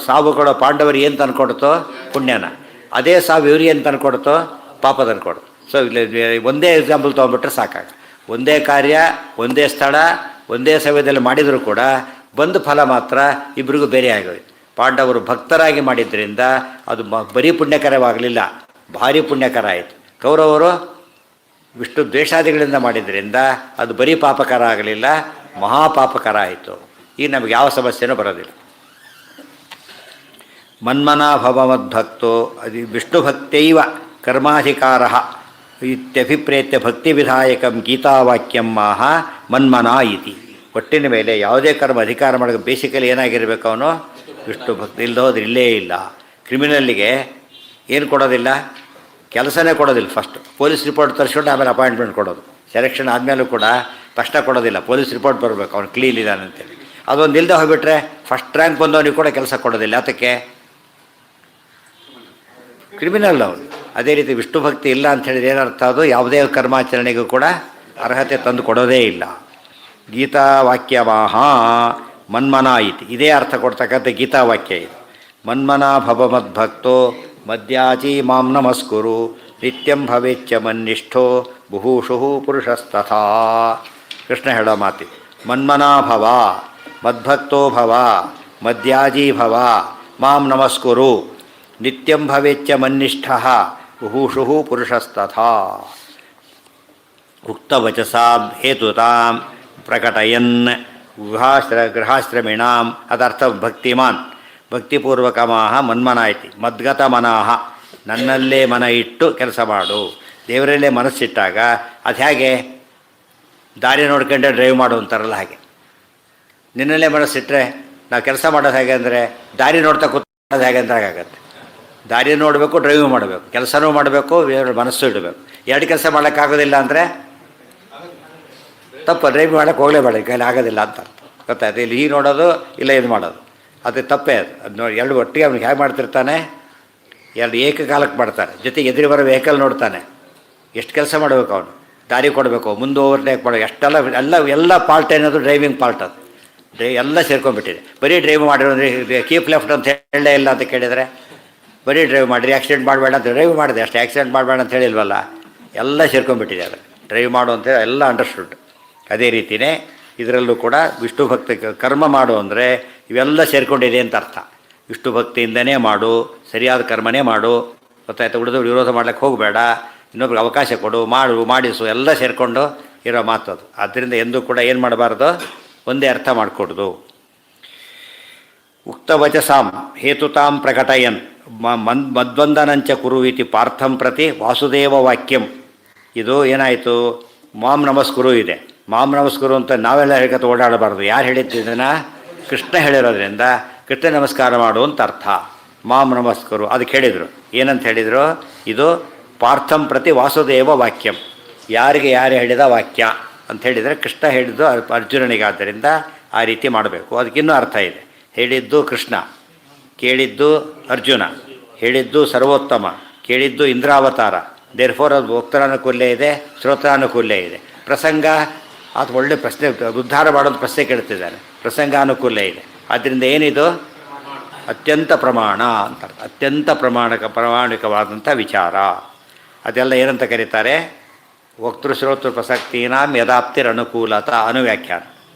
ಸಾವುಗಳು ಪಾಂಡವರಿಗೆ ಏನು ತಂದುಕೊಡ್ತೋ ಪುಣ್ಯನ, ಅದೇ ಸಾವು ಇವ್ರಿಗೆ ಏನು ತಂದುಕೊಡ್ತೋ ಪಾಪ ತಂದುಕೊಡ್ತು. ಸೊ ಇಲ್ಲಿ ಒಂದೇ ಎಕ್ಸಾಂಪಲ್ ತೊಗೊಂಡ್ಬಿಟ್ರೆ ಸಾಕಾಗ. ಒಂದೇ ಕಾರ್ಯ, ಒಂದೇ ಸ್ಥಳ, ಒಂದೇ ಸಮಯದಲ್ಲಿ ಮಾಡಿದರೂ ಕೂಡ ಬಂದು ಫಲ ಮಾತ್ರ ಇಬ್ಬರಿಗೂ ಬೇರೆ ಆಗೋಯ್ತು. ಪಾಂಡವರು ಭಕ್ತರಾಗಿ ಮಾಡಿದ್ದರಿಂದ ಅದು ಬರೀ ಪುಣ್ಯಕರವಾಗಲಿಲ್ಲ, ಭಾರಿ ಪುಣ್ಯಕರ ಆಯಿತು. ಕೌರವರು ವಿಷ್ಣು ದ್ವೇಷಾದಿಗಳಿಂದ ಮಾಡಿದ್ದರಿಂದ ಅದು ಬರೀ ಪಾಪಕರ ಆಗಲಿಲ್ಲ, ಮಹಾಪಾಪಕರ ಆಯಿತು. ಈಗ ನಮಗೆ ಯಾವ ಸಮಸ್ಯೆನೂ ಬರೋದಿಲ್ಲ. ಮನ್ಮನಾ ಭವಮದ್ಭಕ್ತೋ ಅದು ವಿಷ್ಣು ಭಕ್ತೈವ ಕರ್ಮಾಧಿಕಾರ ಇತ್ಯಭಿಪ್ರೇತ್ಯ ಭಕ್ತಿ ವಿಧಾಯಕಂ ಗೀತಾವಾಕ್ಯಂ ಮಾಹ ಮನ್ಮನಾ ಇತಿ. ಒಟ್ಟಿನ ಮೇಲೆ ಯಾವುದೇ ಕರ್ಮ ಅಧಿಕಾರ ಮಾಡೋದು ಬೇಸಿಕಲಿ ಏನಾಗಿರಬೇಕು, ಅವನು ವಿಷ್ಣು ಭಕ್ತಿ. ಇಲ್ಲದೋದ್ರೆ ಇಲ್ಲೇ ಇಲ್ಲ. ಕ್ರಿಮಿನಲ್ಲಿಗೆ ಏನು ಕೊಡೋದಿಲ್ಲ, ಕೆಲಸನೇ ಕೊಡೋದಿಲ್ಲ. ಫಸ್ಟ್ ಪೊಲೀಸ್ ರಿಪೋರ್ಟ್ ತರಿಸ್ಕೊಂಡು ಆಮೇಲೆ ಅಪಾಯಿಂಟ್ಮೆಂಟ್ ಕೊಡೋದು. ಸೆಲೆಕ್ಷನ್ ಆದಮೇಲೂ ಕೂಡ ತಕ್ಷಣ ಕೊಡೋದಿಲ್ಲ, ಪೊಲೀಸ್ ರಿಪೋರ್ಟ್ ಬರಬೇಕು ಅವ್ನು ಕ್ಲೀನ್ ಇದ್ದಾನಂತೇಳಿ. ಅದೊಂದು ಇಲ್ಲದೆ ಹೋಗ್ಬಿಟ್ರೆ ಫಸ್ಟ್ ರ್ಯಾಂಕ್ ಬಂದವನಿಗೆ ಕೂಡ ಕೆಲಸ ಕೊಡೋದಿಲ್ಲ. ಅದಕ್ಕೆ ಕ್ರಿಮಿನಲ್ ಅವನು. ಅದೇ ರೀತಿ ವಿಷ್ಣು ಭಕ್ತಿ ಇಲ್ಲ ಅಂತ ಹೇಳಿದ್ರೆ ಏನರ್ಥ, ಅದು ಯಾವುದೇ ಕರ್ಮಾಚರಣೆಗೂ ಕೂಡ ಅರ್ಹತೆ ತಂದು ಕೊಡೋದೇ ಇಲ್ಲ. ಗೀತಾವಾಕ್ಯಮಾಹ ಮನ್ಮನ ಇತಿ, ಇದೇ ಅರ್ಥ ಕೊಡ್ತಕ್ಕಂಥ ಗೀತಾವಾಕ್ಯ ಇದು. ಮನ್ಮನ ಭವ ಮದ್ಭಕ್ತೋ ಮದ್ಯಾಚಿ ಮಾಂ ನಮಸ್ಕುರು ನಿತ್ಯಂ ಭವೇಚ್ಚ ಮನ್ನಿಷ್ಠೋ ಬುಭೂಷು ಪುರುಷಸ್ತಥಾ. ಕೃಷ್ಣ ಹೇಳೋ ಮಾತಿ, ಮನ್ಮನಾ ಭವ ಮದ್ಭಕ್ತೋ ಭವ ಮದ್ಯಾಜೀ ಭವ ಮಾಂ ನಮಸ್ಕುರು ನಿತ್ಯಂ ಭವೇಚ್ಚ ಮನ್ನಿಷ್ಠ ಬುಭೂಷು ಪುರುಷಸ್ತಥಾ. ಉಕ್ತವಚಸಾಂ ಹೇತುತಾಂ ಪ್ರಕಟಯನ್ ಗೃಹಾಶ್ರಮಿಣಾಂ. ಅದರ್ಥ ಭಕ್ತಿಮಾನ್, ಭಕ್ತಿಪೂರ್ವಕಮಾಹ ಮನ್ಮನ ಐತಿ. ಮದ್ಗತ ಮನಃ, ನನ್ನಲ್ಲೇ ಮನ ಇಟ್ಟು ಕೆಲಸ ಮಾಡು. ದೇವರಲ್ಲೇ ಮನಸ್ಸಿಟ್ಟಾಗ ಅದು ಹೇಗೆ, ದಾರಿ ನೋಡ್ಕೊಂಡೆ ಡ್ರೈವ್ ಮಾಡು ಅಂತಾರಲ್ಲ ಹಾಗೆ. ನಿನ್ನಲ್ಲೇ ಮನಸ್ಸಿಟ್ಟರೆ ನಾವು ಕೆಲಸ ಮಾಡೋದು ಹೇಗೆ ಅಂದರೆ, ದಾರಿ ನೋಡ್ತಾ ಕೂತ್ಕೊಳ್ಳೋದು ಹೇಗೆ ಅಂತ ಹಾಗಾಗತ್ತೆ. ದಾರಿ ನೋಡಬೇಕು, ಡ್ರೈವ್ ಮಾಡಬೇಕು, ಕೆಲಸನೂ ಮಾಡಬೇಕು, ಮನಸ್ಸು ಇಡಬೇಕು. ಎರಡು ಕೆಲಸ ಮಾಡೋಕ್ಕಾಗೋದಿಲ್ಲ ಅಂದರೆ ತಪ್ಪು. ಡ್ರೈವ್ ಮಾಡೋಕ್ಕೆ ಹೋಗಲೇಬೇಡ, ಕೈಲಿ ಆಗೋದಿಲ್ಲ ಅಂತ ಅರ್ಥ. ಗೊತ್ತಾಯ್ತು. ಇಲ್ಲಿ ಹೀಗೆ ನೋಡೋದು, ಇಲ್ಲ ಇದು ಮಾಡೋದು, ಅದು ತಪ್ಪೇ. ಅದು ನೋಡಿ, ಎರಡು ಒಟ್ಟಿಗೆ ಅವ್ನಿಗೆ ಹೇಗೆ ಮಾಡ್ತಿರ್ತಾನೆ, ಎರಡು ಏಕಕಾಲಕ್ಕೆ ಮಾಡ್ತಾನೆ. ಜೊತೆಗೆ ಎದುರು ಬರೋ ವೆಹಿಕಲ್ ನೋಡ್ತಾನೆ. ಎಷ್ಟು ಕೆಲಸ ಮಾಡಬೇಕು ಅವನು, ದಾರಿ ಕೊಡಬೇಕು, ಮುಂದೆ ಓವರ್ಟೇಕ್ ಮಾಡಬೇಕು, ಎಷ್ಟೆಲ್ಲ ಎಲ್ಲ ಪಾರ್ಟ್ ಏನದು ಡ್ರೈವಿಂಗ್ ಪಾರ್ಟ್. ಅದು ಎಲ್ಲ ಸೇರ್ಕೊಂಡ್ಬಿಟ್ಟಿದೆ. ಬರೀ ಡ್ರೈವ್ ಮಾಡಿರೋ ಅಂದರೆ ಕೀಪ್ ಲೆಫ್ಟ್ ಅಂತ ಹೇಳೇ ಇಲ್ಲ ಅಂತ ಕೇಳಿದರೆ, ಬರೀ ಡ್ರೈವ್ ಮಾಡಿರಿ, ಆಕ್ಸಿಡೆಂಟ್ ಮಾಡಬೇಡ ಅಂತ ಡ್ರೈವ್ ಮಾಡಿದೆ ಅಷ್ಟೇ, ಆಕ್ಸಿಡೆಂಟ್ ಮಾಡಬೇಡ ಅಂತ ಹೇಳಿಲ್ವಲ್ಲ, ಎಲ್ಲ ಸೇರ್ಕೊಂಡ್ಬಿಟ್ಟಿದೆ. ಅದು ಡ್ರೈವ್ ಮಾಡು ಅಂತೇಳಿ ಎಲ್ಲ ಅಂಡರ್ಸ್ಟುಡ್. ಅದೇ ರೀತಿಯೇ ಇದರಲ್ಲೂ ಕೂಡ ವಿಷ್ಣು ಭಕ್ತಿ ಕರ್ಮ ಮಾಡು ಅಂದರೆ ಇವೆಲ್ಲ ಸೇರಿಕೊಂಡಿದೆ ಅಂತ ಅರ್ಥ. ವಿಷ್ಣು ಭಕ್ತಿಯಿಂದನೇ ಮಾಡು, ಸರಿಯಾದ ಕರ್ಮನೇ ಮಾಡು. ಗೊತ್ತಾಯ್ತು. ಉಳಿದವ್ರು ವಿರೋಧ ಮಾಡ್ಲಿಕ್ಕೆ ಹೋಗಬೇಡ, ಇನ್ನೊಬ್ರಿಗೆ ಅವಕಾಶ ಕೊಡು, ಮಾಡಿಸು, ಎಲ್ಲ ಸೇರಿಕೊಂಡು ಇರೋ ಮಾತು ಅದು. ಆದ್ದರಿಂದ ಎಂದೂ ಕೂಡ ಏನು ಮಾಡಬಾರ್ದು, ಒಂದೇ ಅರ್ಥ ಮಾಡಿಕೊಡ್ದು. ಉಕ್ತವಚಸಾಂ ಹೇತುತಾಂ ಪ್ರಕಟಯನ್ ಮದ್ವಂದನಂಚ ಕುರುವಿತಿ ಪಾರ್ಥಂ ಪ್ರತಿ ವಾಸುದೇವ ವಾಕ್ಯಂ. ಇದು ಏನಾಯಿತು, ಮಾಂ ನಮಸ್ಕುರು ಇದೆ. ಮಾಂ ನಮಸ್ಕುರು ಅಂತ ನಾವೆಲ್ಲ ಹೇಳ್ಕೊತ ಓಡಾಡಬಾರ್ದು. ಯಾರು ಹೇಳಿದ್ದನ್ನು, ಕೃಷ್ಣ ಹೇಳಿರೋದ್ರಿಂದ ಕೃಷ್ಣ ನಮಸ್ಕಾರ ಮಾಡು ಅಂತ ಅರ್ಥ. ಮಾಂ ನಮಸ್ಕರು ಅದಕ್ಕೆ ಹೇಳಿದರು. ಏನಂತ ಹೇಳಿದರು, ಇದು ಪಾರ್ಥಂ ಪ್ರತಿ ವಾಸುದೇವ ವಾಕ್ಯಂ, ಯಾರಿಗೆ ಯಾರು ಹೇಳಿದ ವಾಕ್ಯ ಅಂತ ಹೇಳಿದರೆ ಕೃಷ್ಣ ಹೇಳಿದ್ದು ಅರ್ಜುನನಿಗಾದ್ದರಿಂದ ಆ ರೀತಿ ಮಾಡಬೇಕು. ಅದಕ್ಕಿನ್ನೂ ಅರ್ಥ ಇದೆ. ಹೇಳಿದ್ದು ಕೃಷ್ಣ, ಕೇಳಿದ್ದು ಅರ್ಜುನ, ಹೇಳಿದ್ದು ಸರ್ವೋತ್ತಮ, ಕೇಳಿದ್ದು ಇಂದ್ರಾವತಾರ. ದೇರ್ಫೋರ್ ಅದು ಭಕ್ತರಾನುಕೂಲ್ಯ ಇದೆ, ಶ್ರೋತ್ರಾನುಕೂಲ್ಯ ಇದೆ. ಪ್ರಸಂಗ ಅದು ಒಳ್ಳೆ ಪ್ರಶ್ನೆ, ಉದ್ಧಾರ ಮಾಡೋದು ಪ್ರಶ್ನೆ ಕೇಳ್ತಿದ್ದಾನೆ, ಪ್ರಸಂಗಾನುಕೂಲ್ಯ ಇದೆ. ಆದ್ದರಿಂದ ಏನಿದು ಅತ್ಯಂತ ಪ್ರಮಾಣ ಅಂತ, ಅತ್ಯಂತ ಪ್ರಾಮಾಣಿಕವಾದಂಥ ವಿಚಾರ. ಅದೆಲ್ಲ ಏನಂತ ಕರೀತಾರೆ, ವಕ್ತೃ ಶ್ರೋತೃ ಪ್ರಸಕ್ತಿನಾಂ ಯದಾಪ್ತಿರನುಕೂಲತ ಅನುವ್ಯಾಖ್ಯಾನ.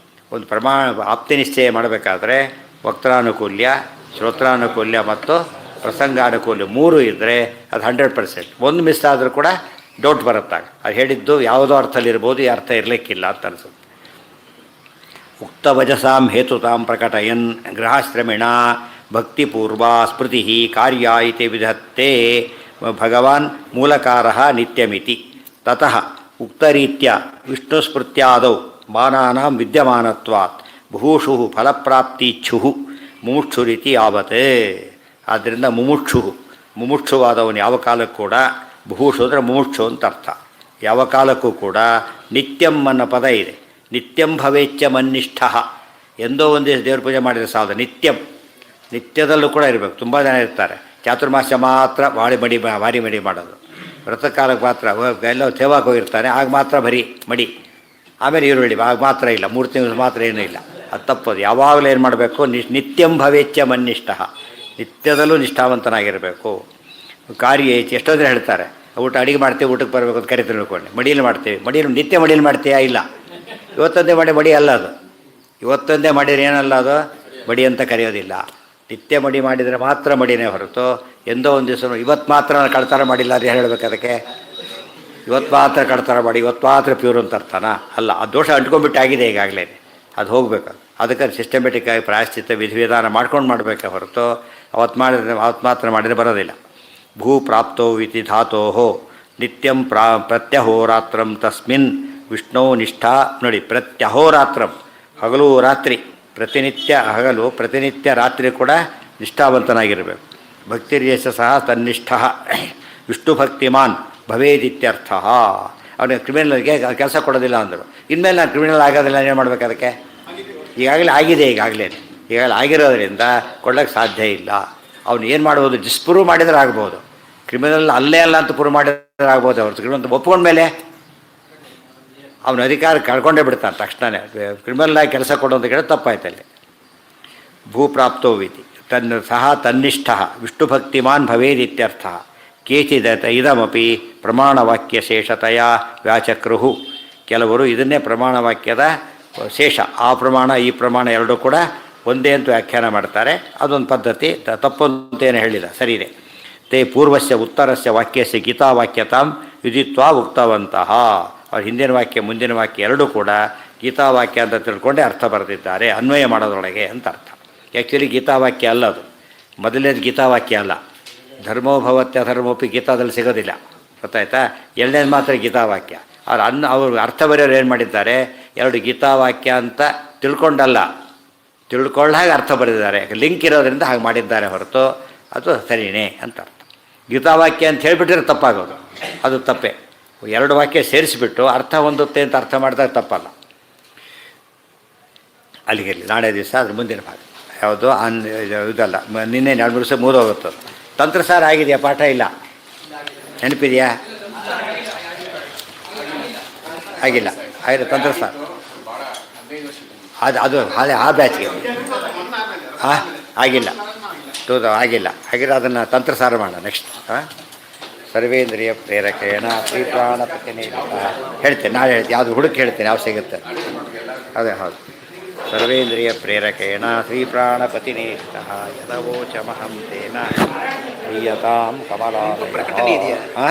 ಒಂದು ಆಪ್ತಿ ನಿಶ್ಚಯ ಮಾಡಬೇಕಾದ್ರೆ ವಕ್ತಾನುಕೂಲ್ಯ, ಶ್ರೋತ್ರಾನುಕೂಲ್ಯ ಮತ್ತು ಪ್ರಸಂಗಾನುಕೂಲ್ಯ ಮೂರು ಇದ್ದರೆ ಅದು 100%. ಒಂದು ಮಿಸ್ ಆದರೂ ಕೂಡ ಡೌಟ್ ಬರುತ್ತಾಗ ಅದು ಹೇಳಿದ್ದು ಯಾವುದೋ ಅರ್ಥದಲ್ಲಿರ್ಬೋದು, ಈ ಅರ್ಥ ಇರಲಿಕ್ಕಿಲ್ಲ ಅಂತ ಅನಿಸುತ್ತೆ. ಉಕ್ತವಜಸಾಂ ಹೇತುತಾಂ ಪ್ರಕಟಯನ್ ಗೃಹಾಶ್ರಮಿಣ ಭಕ್ತಿಪೂರ್ವ ಸ್ಮೃತಿ ಕಾರ್ಯ ಇತಿ ವಿಧತ್ತೆ ಭಗವಾನ್ ಮೂಲಕಾರ ನಿತ್ಯಮಿತಿ. ತತಃ ಉಕ್ತರೀತ್ಯ ವಿಷ್ಣುಸ್ಮೃತ್ಯಾದೌ ಮಾನಾನಾಂ ವಿದ್ಯಮಾನತ್ವಾತ್ ಬುಭೂಷು ಫಲಪ್ರಾಪ್ತಿಚ್ಛು ಮುಮುಕ್ಷುರಿತಿ ಯಾವತ್ತೇ. ಆದ್ದರಿಂದ ಮುಮುಕ್ಷುವಾದವನು ಯಾವ ಕಾಲಕ್ಕೂ ಕೂಡ, ಬುಭೂಷು ಅಂದರೆ ಮುಮುಕ್ಷು ಅಂತ ಅರ್ಥ, ಯಾವ ಕಾಲಕ್ಕೂ ಕೂಡ ನಿತ್ಯಂ ಅನ್ನೋ ಪದ ಇದೆ. ನಿತ್ಯಂ ಭವೇಚ್ಛ ಮನ್ನಿಷ್ಠ. ಎಂದೋ ಒಂದು ದೇವ್ರ ಪೂಜೆ ಮಾಡಿದರೆ ಸಾಲದು, ನಿತ್ಯದಲ್ಲೂ ಕೂಡ ಇರಬೇಕು. ತುಂಬ ಜನ ಇರ್ತಾರೆ ಚಾತುರ್ಮಾಸ್ಯ ಮಾತ್ರ ಭಾರಿ ಮಡಿ ಮಾಡೋದು, ವ್ರತಕಾಲಕ್ಕೆ ಮಾತ್ರ ಎಲ್ಲ ಸೇವಾಕ್ಕೆ ಹೋಗಿರ್ತಾನೆ ಆಗ ಮಾತ್ರ ಬರೀ ಮಡಿ, ಆಮೇಲೆ ಈರುಳ್ಳಿ ಆಗ ಮಾತ್ರ ಇಲ್ಲ, 3 ತಿಂಗಳು ಮಾತ್ರ ಏನೂ ಇಲ್ಲ. ಅದು ತಪ್ಪದು. ಯಾವಾಗಲೂ ಏನು ಮಾಡಬೇಕು, ನಿತ್ಯಂ ಭವೇಚ್ಛ ಮನ್ನಿಷ್ಠ, ನಿತ್ಯದಲ್ಲೂ ನಿಷ್ಠಾವಂತನಾಗಿರಬೇಕು. ಕಾರ್ಯ ಎಷ್ಟೊಂದರೆ ಹೇಳ್ತಾರೆ, ಅಡುಗೆ ಮಾಡ್ತೀವಿ, ಊಟಕ್ಕೆ ಬರಬೇಕು ಅಂತ ಕರಿತೀವಿ ತಿಳ್ಕೊಂಡು ಮಡಿಯಲ್ಲಿ ಮಾಡ್ತೀವಿ. ನಿತ್ಯ ಮಡಿಯಲ್ಲಿ ಮಾಡ್ತೀಯಾ? ಇಲ್ಲ. ಇವತ್ತೊಂದೇ ಮಡಿ ಅಲ್ಲ ಅದು. ಇವತ್ತೊಂದೇ ಮಾಡಿದ್ರೆ ಏನಲ್ಲ ಅದು ಮಡಿ ಅಂತ ಕರೆಯೋದಿಲ್ಲ. ನಿತ್ಯ ಮಡಿ ಮಾಡಿದರೆ ಮಾತ್ರ ಮಡಿನೇ ಹೊರತು ಎಂದೋ ಒಂದು ದಿವಸ ಇವತ್ತು ಮಾತ್ರ ಕಳ್ತಾರ ಮಾಡಿಲ್ಲ ಅದು ಹೇಳಬೇಕು. ಅದಕ್ಕೆ ಇವತ್ತು ಮಾತ್ರ ಕಳ್ತಾರ ಮಾಡಿ ಇವತ್ತು ಮಾತ್ರ ಪ್ಯೂರ್ ಅಂತ ಅರ್ಥನ ಅಲ್ಲ. ಆ ದೋಷ ಅಂಟ್ಕೊಂಡ್ಬಿಟ್ಟು ಆಗಿದೆ ಈಗಾಗಲೇ, ಅದು ಹೋಗಬೇಕು. ಅದಕ್ಕೆ ಸಿಸ್ಟಮೆಟಿಕ್ಕಾಗಿ ಪ್ರಾಯಶ್ಚಿತ್ತ ವಿಧಿವಿಧಾನ ಮಾಡ್ಕೊಂಡು ಮಾಡಬೇಕೆ ಹೊರತು ಅವತ್ತು ಮಾತ್ರ ಮಾಡಿದರೆ ಬರೋದಿಲ್ಲ. ಭೂ ಪ್ರಾಪ್ತೋ ಇತಿ ಧಾತೋ ನಿತ್ಯಂ ಪ್ರತ್ಯಹೋರಾತ್ರಂ ತಸ್ಮಿನ್ ವಿಷ್ಣು ನಿಷ್ಠಾ. ನೋಡಿ, ಪ್ರತ್ಯಹೋರಾತ್ರಂ ಹಗಲು ರಾತ್ರಿ, ಪ್ರತಿನಿತ್ಯ ಹಗಲು ಪ್ರತಿನಿತ್ಯ ರಾತ್ರಿ ಕೂಡ ನಿಷ್ಠಾವಂತನಾಗಿರಬೇಕು. ಭಕ್ತಿರ್ಯಶ ಸಹ ತನ್ನಿಷ್ಠ ವಿಷ್ಣು ಭಕ್ತಿಮಾನ್ ಭವೇದಿತ್ಯರ್ಥ. ಅವನಿಗೆ ಕ್ರಿಮಿನಲ್ಗೆ ಕೆಲಸ ಕೊಡೋದಿಲ್ಲ ಅಂದರು. ಇನ್ಮೇಲೆ ನಾನು ಕ್ರಿಮಿನಲ್ ಆಗೋದಿಲ್ಲ, ಏನು ಮಾಡಬೇಕು? ಅದಕ್ಕೆ ಈಗಾಗಲೇ ಆಗಿದೆ, ಈಗಾಗಲೇ ಆಗಿರೋದ್ರಿಂದ ಕೊಡೋಕ್ಕೆ ಸಾಧ್ಯ ಇಲ್ಲ. ಅವನು ಏನು ಮಾಡ್ಬೋದು, ಡಿಸ್ಪ್ರೂವ್ ಮಾಡಿದರೆ ಆಗ್ಬೋದು. ಕ್ರಿಮಿನಲ್ ಅಲ್ಲೇ ಅಲ್ಲ ಅಂತ ಪ್ರೂವ್ ಮಾಡಿದ್ರೆ ಆಗ್ಬೋದು. ಅವ್ರದ್ದು ಕ್ರಿಮಿನಲ್ ಒಪ್ಕೊಂಡ್ಮೇಲೆ ಅವನ ಅಧಿಕಾರ ಕಳ್ಕೊಂಡೇ ಬಿಡ್ತಾನೆ ತಕ್ಷಣವೇ. ಕ್ರಿಮಿನಲ್ಲಾಗಿ ಕೆಲಸ ಕೊಡೋಂತ ಕೇಳಿ ತಪ್ಪಾಯ್ತಲ್ಲಿ. ಭೂಪ್ರಾಪ್ತೋ ವಿಧಿ ಸಹ ತನ್ನಿಷ್ಠ ವಿಷ್ಣು ಭಕ್ತಿಮಾನ್ ಭವೇದಿತ್ಯರ್ಥ. ಕೇಚಿದ ಇದಮಪಿ ಪ್ರಮಾಣವಾಕ್ಯ ಶೇಷತೆಯ ವ್ಯಾಚಕ್ರುಹು. ಕೆಲವರು ಇದನ್ನೇ ಪ್ರಮಾಣವಾಕ್ಯದ ಶೇಷ, ಆ ಪ್ರಮಾಣ ಈ ಪ್ರಮಾಣ ಎರಡೂ ಕೂಡ ಒಂದೇ ಅಂತ ವ್ಯಾಖ್ಯಾನ ಮಾಡ್ತಾರೆ. ಅದೊಂದು ಪದ್ಧತಿ, ತಪ್ಪು ಅಂತೇನು ಹೇಳಿಲ್ಲ, ಸರಿ ಇದೆ. ತೇ ಪೂರ್ವಸ್ಯ ಉತ್ತರಸ್ಯ ವಾಕ್ಯಸ್ಯ ಗೀತಾವಾಕ್ಯತಾಂ ವಿಧಿತ್ವ ಉಕ್ತವಂತಹ. ಅವ್ರ ಹಿಂದಿನ ವಾಕ್ಯ ಮುಂದಿನ ವಾಕ್ಯ ಎರಡೂ ಕೂಡ ಗೀತಾವಾಕ್ಯ ಅಂತ ತಿಳ್ಕೊಂಡೇ ಅರ್ಥ ಬರೆದಿದ್ದಾರೆ, ಅನ್ವಯ ಮಾಡೋದ್ರೊಳಗೆ ಅಂತ ಅರ್ಥ. ಆ್ಯಕ್ಚುಲಿ ಗೀತಾವಾಕ್ಯ ಅಲ್ಲ ಅದು, ಮೊದಲನೇದು ಗೀತಾವಾಕ್ಯ ಅಲ್ಲ. ಧರ್ಮೋಭವತ್ಯ ಧರ್ಮೋಪಿ ಗೀತಾದಲ್ಲಿ ಸಿಗೋದಿಲ್ಲ, ಗೊತ್ತಾಯ್ತಾ? ಎರಡನೇದು ಮಾತ್ರ ಗೀತಾವಾಕ್ಯ. ಅವರು ಅರ್ಥ ಬರೆಯೋರು ಏನು ಮಾಡಿದ್ದಾರೆ, ಎರಡು ಗೀತಾವಾಕ್ಯ ಅಂತ ತಿಳ್ಕೊಂಡಲ್ಲ, ತಿಳ್ಕೊಳ್ಳಾಗ ಅರ್ಥ ಬರೆದಿದ್ದಾರೆ. ಲಿಂಕ್ ಇರೋದ್ರಿಂದ ಹಾಗೆ ಮಾಡಿದ್ದಾರೆ ಹೊರತು ಅದು ಸರಿಯೇ ಅಂತ ಅರ್ಥ. ಗೀತಾವಾಕ್ಯ ಅಂತ ಹೇಳಿಬಿಟ್ರೆ ತಪ್ಪಾಗೋದು, ಅದು ತಪ್ಪೇ. ಎರಡು ವಾಕ್ಯ ಸೇರಿಸಿಬಿಟ್ಟು ಅರ್ಥ ಹೊಂದುತ್ತೆ ಅಂತ ಅರ್ಥ ಮಾಡಿದಾಗ ತಪ್ಪಲ್ಲ. ಅಲ್ಲಿಗೆ ನಾಳೆ ದಿವಸ ಅದ್ರ ಮುಂದಿನ ಭಾಗ ಯಾವುದು ಇದಲ್ಲ, ನಿನ್ನೆ 2-3 ದಿವಸ ಮುಗಿದೋಗುತ್ತದೆ. ತಂತ್ರಸಾರ ಆಗಿದೆಯಾ? ಪಾಠ ಇಲ್ಲ, ನೆನಪಿದೆಯಾ? ಆಗಿಲ್ಲ, ಆಗಿದೆ ತಂತ್ರಸಾರ. ಅದು ಆ ಬ್ಯಾಚ್ಗೆ ಆಗಿಲ್ಲ, ಆಗಿಲ್ಲ. ಹಾಗಿದ್ರೆ ಅದನ್ನು ತಂತ್ರಸಾರ ಮಾಡೋಣ ನೆಕ್ಸ್ಟ್. ಸರ್ವೇಂದ್ರಿಯ ಪ್ರೇರಕೇಣ ಶ್ರೀಪ್ರಾಣಪತಿನೇ ಹೇಳ್ತೇನೆ, ನಾಳೆ ಹೇಳ್ತೀನಿ, ಯಾವುದು ಹುಡುಕಿ ಹೇಳ್ತೇನೆ, ಯಾವ ಸಿಗುತ್ತೆ ಅದೇ. ಹೌದು, ಸರ್ವೇಂದ್ರಿಯ ಪ್ರೇರಕೇಣ ಶ್ರೀಪ್ರಾಣಪತಿನೇ ಯದವೋಚಮಹಂ ತೇನ ಪ್ರೀಯತಾಂ ಕಮಲಾಲಯ.